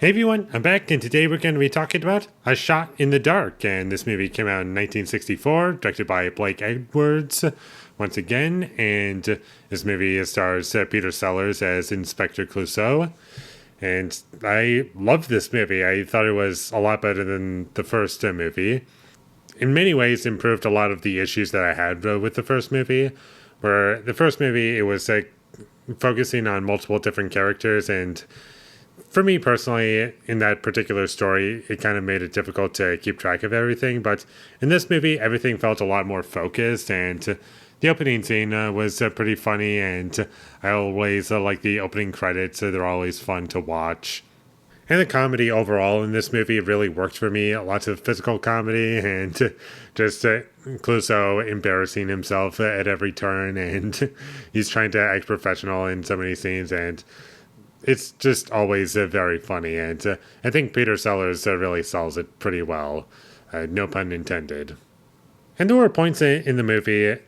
Hey everyone, I'm back, and today we're going to be talking about A Shot in the Dark. And this movie came out in 1964, directed by Blake Edwards once again. And this movie stars Peter Sellers as Inspector Clouseau. And I loved this movie. I thought it was a lot better than the first movie. In many ways, improved a lot of the issues that I had with the first movie. Where the first movie, it was focusing on multiple different characters, and for me personally, in that particular story, it kind of made it difficult to keep track of everything. But in this movie, everything felt a lot more focused, and the opening scene was pretty funny, and I always like the opening credits. They're always fun to watch. And the comedy overall in this movie really worked for me. Lots of physical comedy and just Clouseau embarrassing himself at every turn, and he's trying to act professional in so many scenes, and it's just always very funny, and I think Peter Sellers really sells it pretty well, no pun intended. And there were points in the movie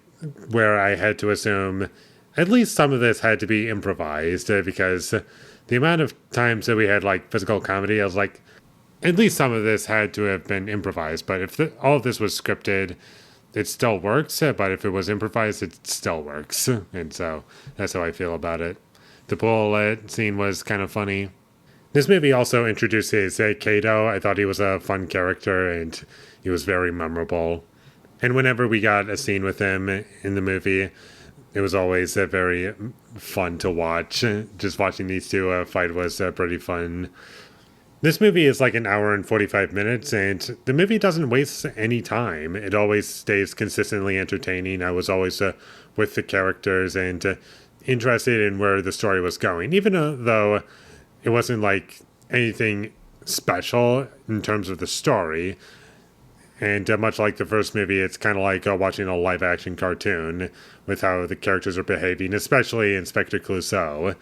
where I had to assume at least some of this had to be improvised, because the amount of times that we had physical comedy, I was like, at least some of this had to have been improvised. But if all of this was scripted, it still works. But if it was improvised, it still works. And so that's how I feel about it. The pool scene was kind of funny. This movie also introduces Kato. I thought he was a fun character, and he was very memorable. And whenever we got a scene with him in the movie, it was always very fun to watch. Just watching these two fight was pretty fun. This movie is like an hour and 45 minutes, and the movie doesn't waste any time. It always stays consistently entertaining. I was always with the characters and interested in where the story was going, even though it wasn't like anything special in terms of the story. And much like the first movie, it's kind of like watching a live action cartoon with how the characters are behaving, especially Inspector Clouseau.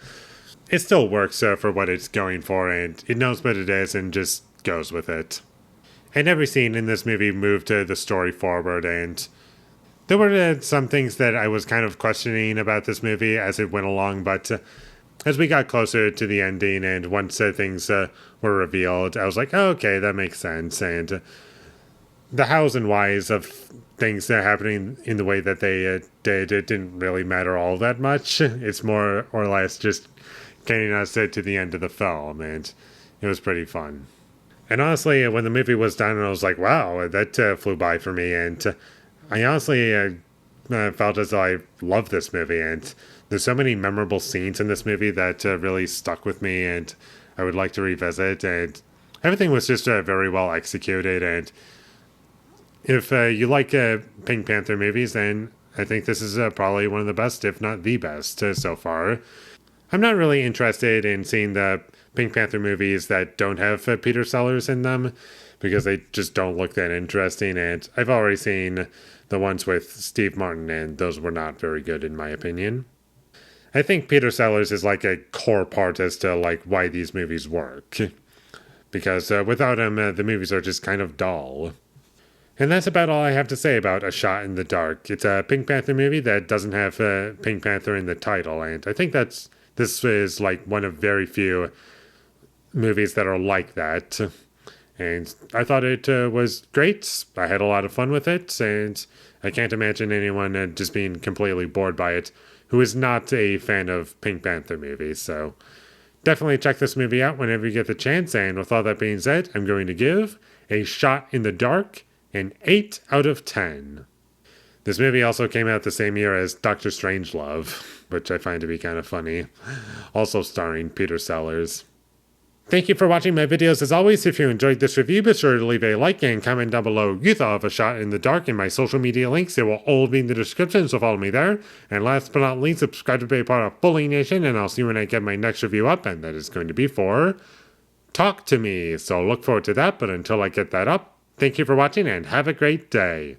It still works for what it's going for, and it knows what it is and just goes with it. And every scene in this movie moved the story forward, and there were some things that I was kind of questioning about this movie as it went along, but as we got closer to the ending and once things were revealed, I was like, oh, okay, that makes sense. And the hows and whys of things happening in the way that they did, it didn't really matter all that much. It's more or less just getting us to the end of the film, and it was pretty fun. And honestly, when the movie was done, I was like, wow, that flew by for me, and I honestly felt as though I loved this movie, and there's so many memorable scenes in this movie that really stuck with me, and I would like to revisit, and everything was just very well executed. And if you like Pink Panther movies, then I think this is probably one of the best, if not the best, so far. I'm not really interested in seeing the Pink Panther movies that don't have Peter Sellers in them, because they just don't look that interesting, and I've already seen the ones with Steve Martin, and those were not very good in my opinion. I think Peter Sellers is like a core part as to why these movies work, because without him, the movies are just kind of dull. And that's about all I have to say about A Shot in the Dark. It's a Pink Panther movie that doesn't have Pink Panther in the title, and I think this is one of very few movies that are like that. And I thought it was great. I had a lot of fun with it, and I can't imagine anyone just being completely bored by it who is not a fan of Pink Panther movies. So definitely check this movie out whenever you get the chance. And with all that being said, I'm going to give A Shot in the Dark an 8 out of 10. This movie also came out the same year as Doctor Strangelove, which I find to be kind of funny, also starring Peter Sellers. Thank you for watching my videos. As always, if you enjoyed this review, be sure to leave a like and comment down below you thought of A Shot in the Dark, and my social media links. They will all be in the description, so follow me there. And last but not least, subscribe to be a part of Foley Nation, and I'll see you when I get my next review up, and that is going to be for Talk to Me. So look forward to that, but until I get that up, thank you for watching and have a great day.